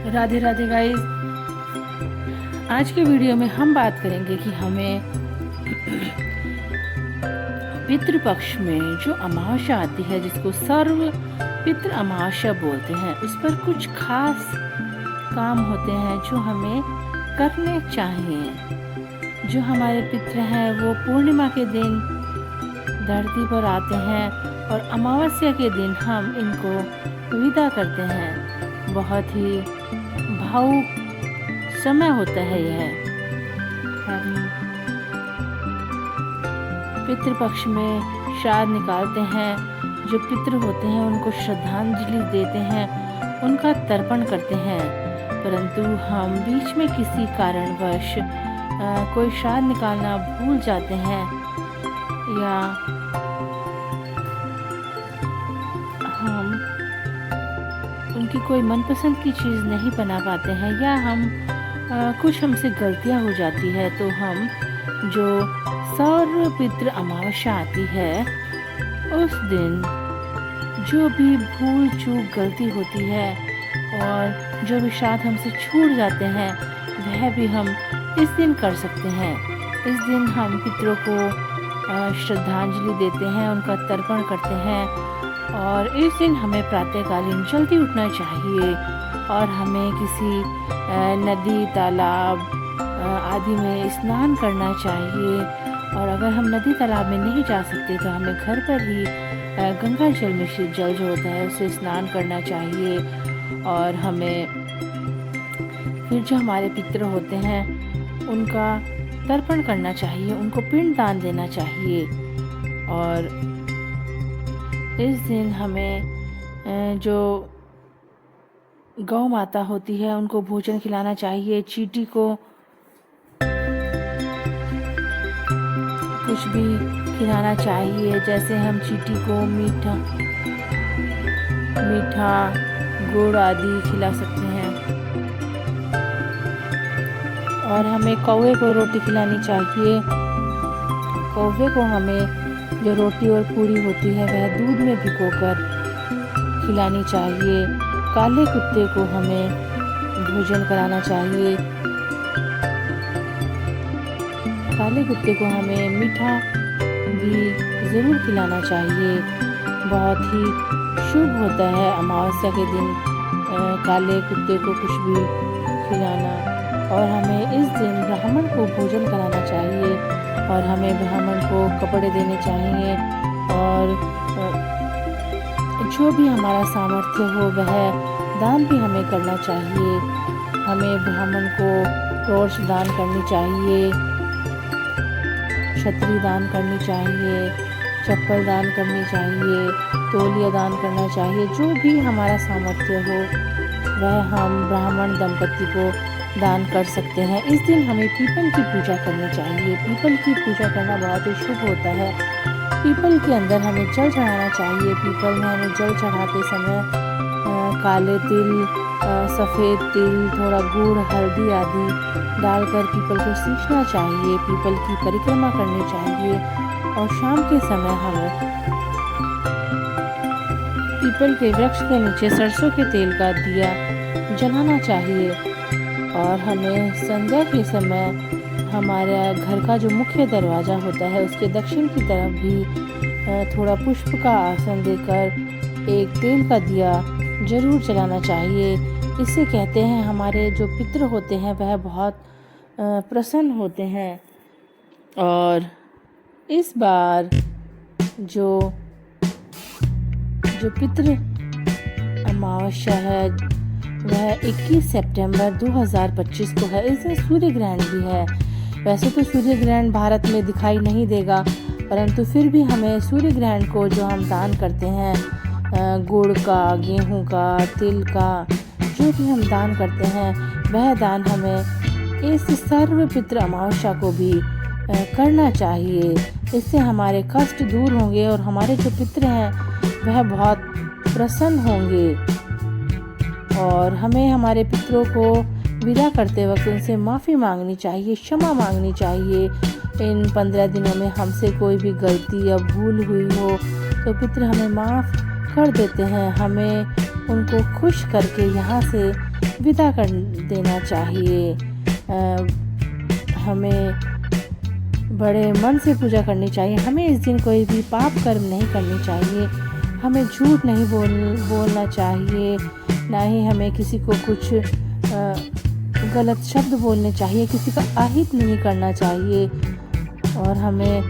Radhe Radhe guys. आज के video में हम बात करेंगे कि हमें पितृपक्ष में जो अमावस्या आती है, जिसको सर्व पितृ अमावस्या बोलते हैं, उस पर कुछ खास काम होते हैं जो हमें करने चाहिए। जो हमारे पितृ हैं वो पूर्णिमा के दिन धरती पर आते हैं और अमावस्या के दिन हम इनको विदा करते हैं। बहुत ही भावुक समय होता है यह। हम पितृपक्ष में श्राद्ध निकालते हैं, जो पितृ होते हैं उनको श्रद्धांजलि देते हैं, उनका तर्पण करते हैं। परंतु हम बीच में किसी कारणवश कोई श्राद्ध निकालना भूल जाते हैं या हम उनकी कोई मनपसंद की चीज़ नहीं बना पाते हैं, या हम कुछ हमसे गलतियां हो जाती है, तो हम जो सर्व पितृ अमावस्या आती है उस दिन जो भी भूल चूक गलती होती है और जो भी श्राद्ध हमसे छूट जाते हैं वह भी हम इस दिन कर सकते हैं। इस दिन हम पितरों को श्रद्धांजलि देते हैं, उनका तर्पण करते हैं। और इस दिन हमें प्रातःकालीन जल्दी उठना चाहिए और हमें किसी नदी तालाब आदि में स्नान करना चाहिए। और अगर हम नदी तालाब में नहीं जा सकते तो हमें घर पर ही गंगा जल मिश्रित जल जो होता है उससे स्नान करना चाहिए। और हमें फिर जो हमारे पितृ होते हैं उनका तर्पण करना चाहिए, उनको पिंड दान देना चाहिए। और इस दिन हमें जो गौ माता होती है उनको भोजन खिलाना चाहिए। चींटी को कुछ भी खिलाना चाहिए, जैसे हम चींटी को मीठा गुड़ आदि खिला सकते हैं। और हमें कौवे को रोटी खिलानी चाहिए। कौवे को हमें जो रोटी और पूरी होती है वह दूध में भिगोकर खिलानी चाहिए। काले कुत्ते को हमें भोजन कराना चाहिए। काले कुत्ते को हमें मीठा भी ज़रूर खिलाना चाहिए। बहुत ही शुभ होता है अमावस्या के दिन काले कुत्ते को कुछ भी खिलाना। और हमें इस दिन ब्राह्मण को भोजन कराना चाहिए और हमें ब्राह्मण को कपड़े देने चाहिए। और जो भी हमारा सामर्थ्य हो वह दान भी हमें करना चाहिए। हमें ब्राह्मण को टॉर्च दान करनी चाहिए, छतरी दान करनी चाहिए, चप्पल दान करनी चाहिए, तौलिया दान करना चाहिए। जो भी हमारा सामर्थ्य हो वह हम ब्राह्मण दंपति को दान कर सकते हैं। इस दिन हमें पीपल की पूजा करनी चाहिए। पीपल की पूजा करना बहुत ही शुभ होता है। पीपल के अंदर हमें जल चढ़ाना चाहिए। पीपल में हमें जल चढ़ाते समय काले तिल, सफ़ेद तिल, थोड़ा गुड़, हल्दी आदि डालकर पीपल को सींचना चाहिए। पीपल की परिक्रमा करनी चाहिए। और शाम के समय हमें पीपल के वृक्ष के नीचे सरसों के तेल का दिया जलाना चाहिए। और हमें संध्या के समय हमारे घर का जो मुख्य दरवाज़ा होता है उसके दक्षिण की तरफ भी थोड़ा पुष्प का आसन देकर एक तेल का दिया जरूर जलाना चाहिए। इससे कहते हैं हमारे जो पितृ होते हैं वह बहुत प्रसन्न होते हैं। और इस बार जो पितृ अमावस्या है वह 21 सितंबर 2025 को है। इस दिन सूर्य ग्रहण भी है। वैसे तो सूर्य ग्रहण भारत में दिखाई नहीं देगा, परंतु फिर भी हमें सूर्य ग्रहण को जो हम दान करते हैं गुड़ का, गेहूं का, तिल का, जो भी हम दान करते हैं वह दान हमें इस सर्व पितृ अमावस्या को भी करना चाहिए। इससे हमारे कष्ट दूर होंगे और हमारे जो पितृ हैं वह बहुत प्रसन्न होंगे। और हमें हमारे पितरों को विदा करते वक्त उनसे माफ़ी मांगनी चाहिए, क्षमा मांगनी चाहिए। इन 15 दिनों में हमसे कोई भी गलती या भूल हुई हो तो पितृ हमें माफ़ कर देते हैं। हमें उनको खुश करके यहाँ से विदा कर देना चाहिए। हमें बड़े मन से पूजा करनी चाहिए। हमें इस दिन कोई भी पाप कर्म नहीं करनी चाहिए। हमें झूठ नहीं बोलना चाहिए, ना ही हमें किसी को कुछ गलत शब्द बोलने चाहिए, किसी का अहित नहीं करना चाहिए। और हमें